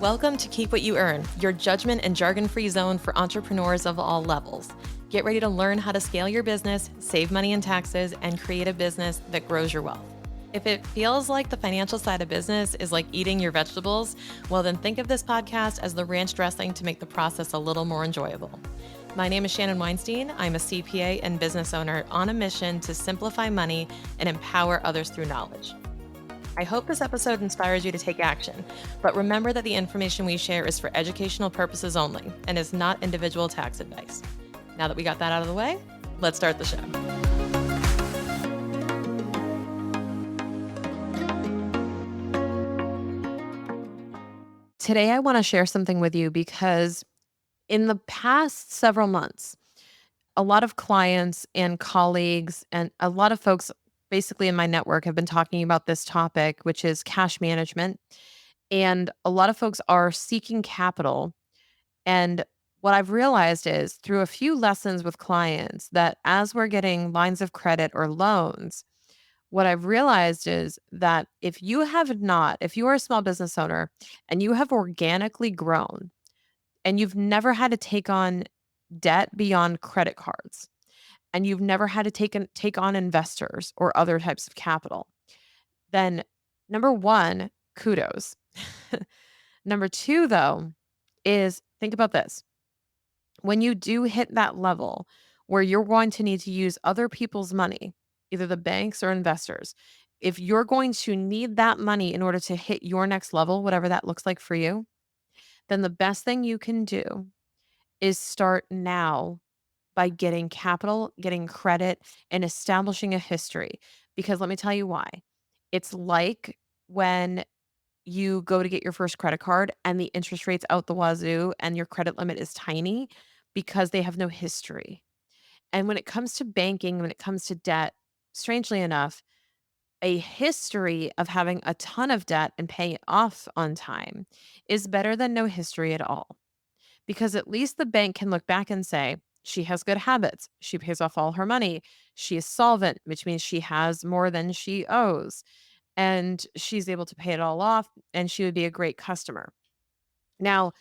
Welcome to Keep What You Earn, your judgment and jargon free zone for entrepreneurs of all levels. Get ready to learn how to scale your business, save money in taxes, and create a business that grows your wealth. If it feels like the financial side of business is like eating your vegetables, well, then think of this podcast as the ranch dressing to make the process a little more enjoyable. My name is Shannon. I'm a CPA and business owner on a mission to simplify money and empower others through knowledge. I hope this episode inspires you to take action, but remember that the information we share is for educational purposes only and is not individual tax advice. Now that we got that out of the way, let's start the show. Today, I want to share something with you because in the past several months, a lot of clients and colleagues and a lot of folks basically in my network have been talking about this topic, which is cash management. And a lot of folks are seeking capital. And what I've realized is through a few lessons with clients that as we're getting lines of credit or loans, what I've realized is that if you are a small business owner and you have organically grown and you've never had to take on debt beyond credit cards, and you've never had to take on investors or other types of capital, then number 1, kudos. Number 2, though, is think about this. When you do hit that level where you're going to need to use other people's money, either the banks or investors, if you're going to need that money in order to hit your next level, whatever that looks like for you, then the best thing you can do is start now by getting capital, getting credit, and establishing a history. Because let me tell you why. It's like when you go to get your first credit card and the interest rate's out the wazoo and your credit limit is tiny because they have no history. And when it comes to banking, when it comes to debt, strangely enough, a history of having a ton of debt and paying it off on time is better than no history at all. Because at least the bank can look back and say, she has good habits. She pays off all her money. She is solvent, which means she has more than she owes. And she's able to pay it all off, and she would be a great customer. Now,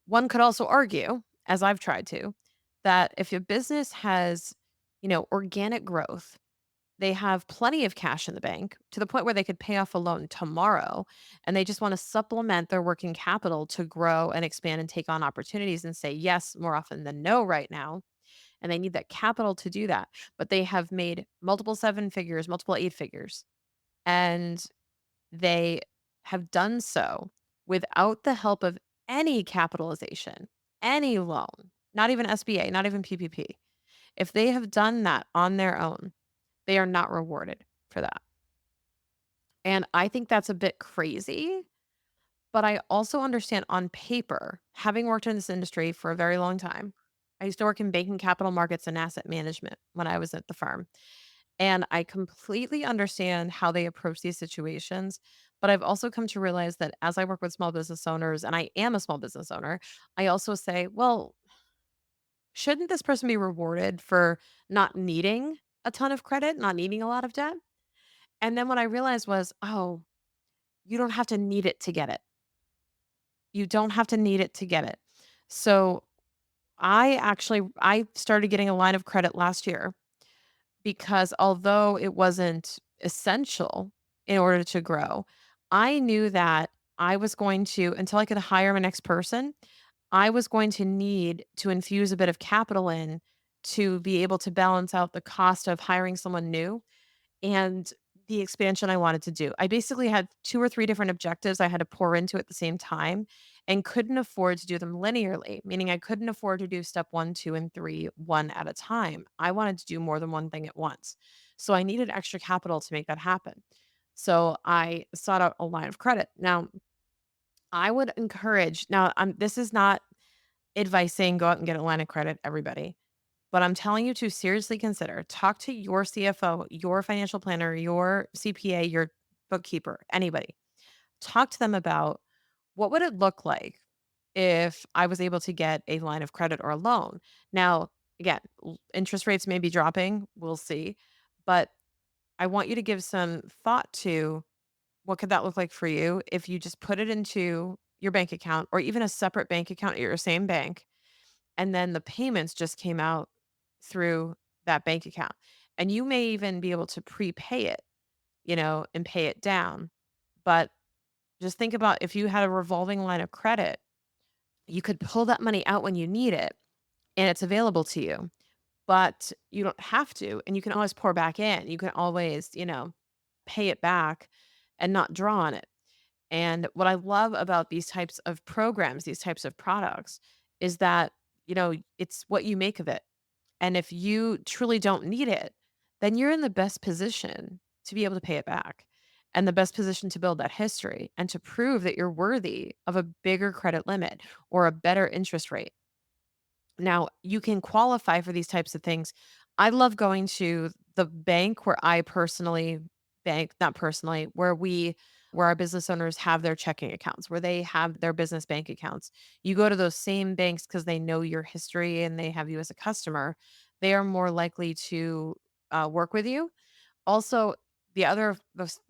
one could also argue, as I've tried to, that if a business has, organic growth, they have plenty of cash in the bank to the point where they could pay off a loan tomorrow, and they just want to supplement their working capital to grow and expand and take on opportunities and say yes more often than no right now. And they need that capital to do that. But they have made multiple seven figures, multiple eight figures, and they have done so without the help of any capitalization, any loan, not even SBA, not even PPP. If they have done that on their own, they are not rewarded for that. And I think that's a bit crazy, but I also understand on paper, having worked in this industry for a very long time. I used to work in banking, capital markets, and asset management when I was at the firm. And I completely understand how they approach these situations. But I've also come to realize that as I work with small business owners, and I am a small business owner, I also say, well, shouldn't this person be rewarded for not needing a ton of credit, not needing a lot of debt? And then what I realized was, oh, you don't have to need it to get it. You don't have to need it to get it. So I started getting a line of credit last year because although it wasn't essential in order to grow, I knew that I was going to, until I could hire my next person, I was going to need to infuse a bit of capital in to be able to balance out the cost of hiring someone new and the expansion I wanted to do. I basically had 2 or 3 different objectives I had to pour into at the same time and couldn't afford to do them linearly, meaning I couldn't afford to do step 1, 2, and 3 one at a time. I wanted to do more than one thing at once. So I needed extra capital to make that happen. So I sought out a line of credit. Now, I would encourage now, this is not advice saying go out and get a line of credit, everybody. But I'm telling you to seriously consider, talk to your CFO, your financial planner, your CPA, your bookkeeper, anybody. Talk to them about what would it look like if I was able to get a line of credit or a loan. Now, again, interest rates may be dropping, we'll see, but I want you to give some thought to what could that look like for you if you just put it into your bank account or even a separate bank account at your same bank, and then the payments just came out through that bank account. And you may even be able to prepay it, and pay it down. But just think about if you had a revolving line of credit, you could pull that money out when you need it and it's available to you, but you don't have to. And you can always pour back in. You can always, pay it back and not draw on it. And what I love about these types of programs, these types of products, is that, it's what you make of it. And if you truly don't need it, then you're in the best position to be able to pay it back and the best position to build that history and to prove that you're worthy of a bigger credit limit or a better interest rate. Now, you can qualify for these types of things. I love going to the bank where I personally bank, not personally, where our business owners have their checking accounts, where they have their business bank accounts. You go to those same banks because they know your history and they have you as a customer. They are more likely to work with you. Also, the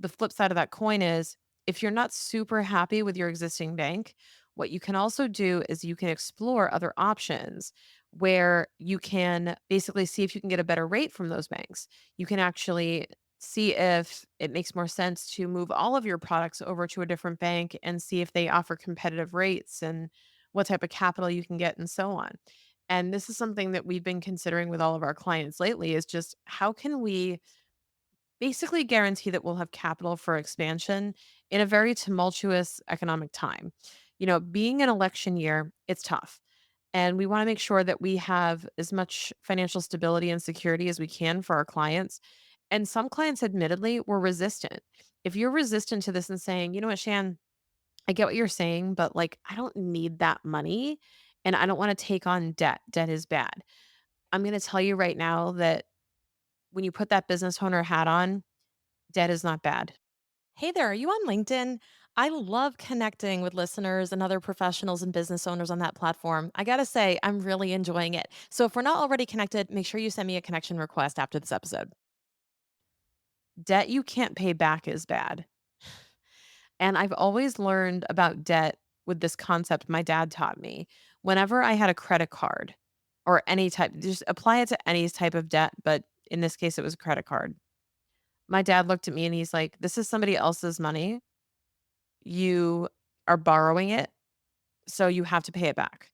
flip side of that coin is if you're not super happy with your existing bank, what you can also do is you can explore other options where you can basically see if you can get a better rate from those banks. You can actually see if it makes more sense to move all of your products over to a different bank and see if they offer competitive rates and what type of capital you can get and so on. And this is something that we've been considering with all of our clients lately is just how can we basically guarantee that we'll have capital for expansion in a very tumultuous economic time. Being an election year, it's tough. And we want to make sure that we have as much financial stability and security as we can for our clients. And some clients, admittedly, were resistant. If you're resistant to this and saying, you know what, Shan, I get what you're saying, but like, I don't need that money and I don't want to take on debt. Debt is bad. I'm going to tell you right now that when you put that business owner hat on, debt is not bad. Hey there, are you on LinkedIn? I love connecting with listeners and other professionals and business owners on that platform. I gotta say, I'm really enjoying it. So if we're not already connected, make sure you send me a connection request after this episode. Debt you can't pay back is bad. And I've always learned about debt with this concept my dad taught me. Whenever I had a credit card or any type, just apply it to any type of debt, but in this case, it was a credit card. My dad looked at me and he's like, this is somebody else's money. You are borrowing it, so you have to pay it back.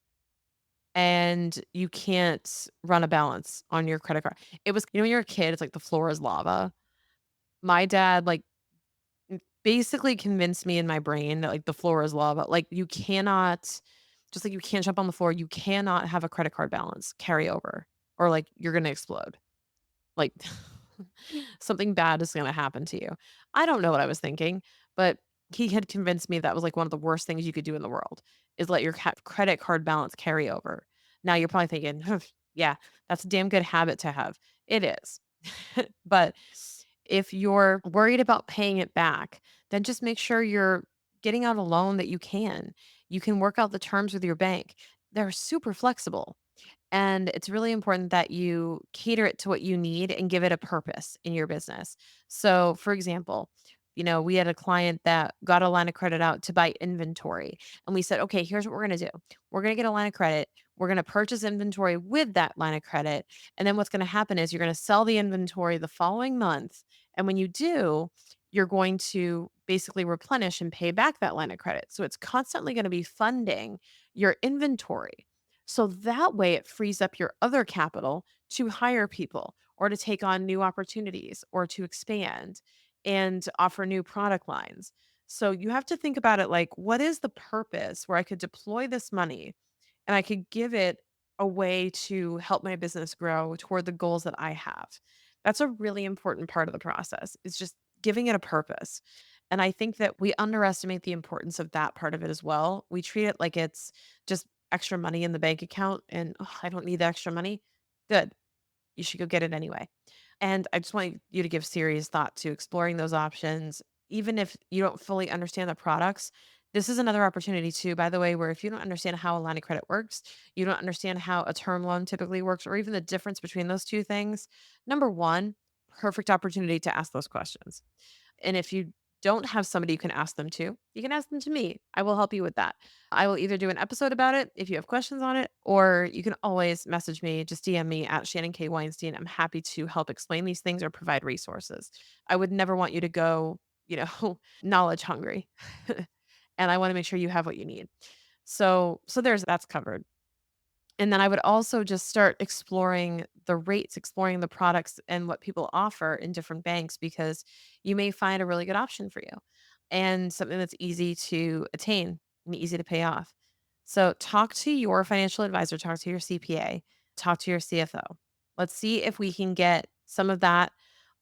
And you can't run a balance on your credit card. It was, when you're a kid, it's like the floor is lava. My dad, like, basically convinced me in my brain that, like, the floor is lava. Like, you cannot just like you can't jump on the floor, you cannot have a credit card balance carry over or, like, you're gonna explode. Like, something bad is gonna happen to you. I don't know what I was thinking, but he had convinced me that was, like, one of the worst things you could do in the world, is let your credit card balance carry over. Now you're probably thinking, "Yeah, that's a damn good habit to have." It is. But if you're worried about paying it back, then just make sure you're getting out a loan that you can. You can work out the terms with your bank. They're super flexible. And it's really important that you cater it to what you need and give it a purpose in your business. So, for example, we had a client that got a line of credit out to buy inventory. And we said, okay, here's what we're going to do. We're going to get a line of credit. We're going to purchase inventory with that line of credit. And then what's going to happen is you're going to sell the inventory the following month. And when you do, you're going to basically replenish and pay back that line of credit. So it's constantly going to be funding your inventory. So that way it frees up your other capital to hire people or to take on new opportunities or to expand and offer new product lines. So you have to think about it like, what is the purpose where I could deploy this money and I could give it a way to help my business grow toward the goals that I have? That's a really important part of the process. It's just giving it a purpose. And I think that we underestimate the importance of that part of it as well. We treat it like it's just extra money in the bank account and "Oh, I don't need the extra money." Good. You should go get it anyway. And I just want you to give serious thought to exploring those options. Even if you don't fully understand the products, this is another opportunity too, by the way, where if you don't understand how a line of credit works, you don't understand how a term loan typically works, or even the difference between those two things. Number one, perfect opportunity to ask those questions. And if you don't have somebody you can ask them to, you can ask them to me. I will help you with that. I will either do an episode about it if you have questions on it, or you can always message me, just DM me at Shannon K. Weinstein. I'm happy to help explain these things or provide resources. I would never want you to go, knowledge hungry. And I want to make sure you have what you need. So there's that's covered. And then I would also just start exploring the rates, exploring the products and what people offer in different banks because you may find a really good option for you and something that's easy to attain and easy to pay off. So talk to your financial advisor, talk to your CPA, talk to your CFO. Let's see if we can get some of that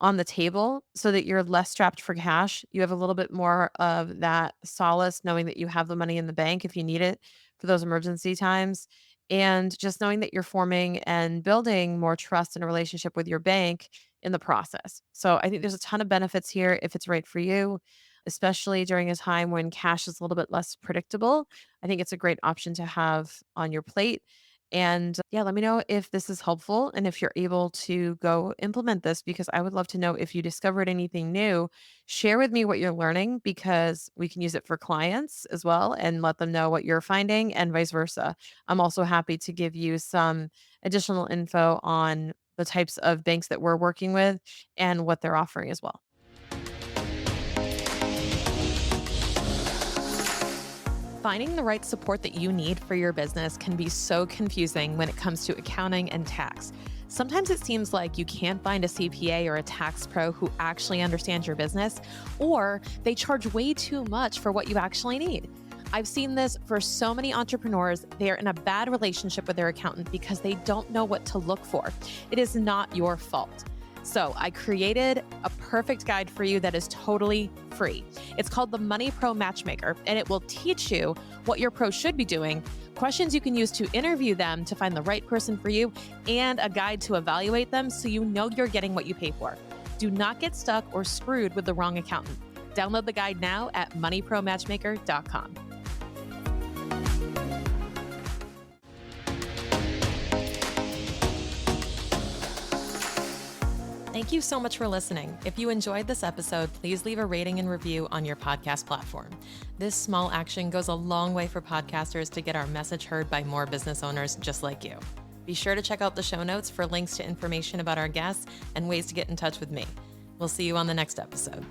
on the table so that you're less strapped for cash. You have a little bit more of that solace knowing that you have the money in the bank if you need it for those emergency times, and just knowing that you're forming and building more trust in a relationship with your bank in the process. So I think there's a ton of benefits here if it's right for you, especially during a time when cash is a little bit less predictable. I think it's a great option to have on your plate. And yeah, let me know if this is helpful and if you're able to go implement this because I would love to know if you discovered anything new. Share with me what you're learning because we can use it for clients as well and let them know what you're finding and vice versa. I'm also happy to give you some additional info on the types of banks that we're working with and what they're offering as well. Finding the right support that you need for your business can be so confusing when it comes to accounting and tax. Sometimes it seems like you can't find a CPA or a tax pro who actually understands your business, or they charge way too much for what you actually need. I've seen this for so many entrepreneurs. They are in a bad relationship with their accountant because they don't know what to look for. It is not your fault. So I created a perfect guide for you that is totally free. It's called the Money Pro Matchmaker, and it will teach you what your pro should be doing, questions you can use to interview them to find the right person for you, and a guide to evaluate them so you know you're getting what you pay for. Do not get stuck or screwed with the wrong accountant. Download the guide now at moneypromatchmaker.com. Thank you so much for listening. If you enjoyed this episode, please leave a rating and review on your podcast platform. This small action goes a long way for podcasters to get our message heard by more business owners just like you. Be sure to check out the show notes for links to information about our guests and ways to get in touch with me. We'll see you on the next episode.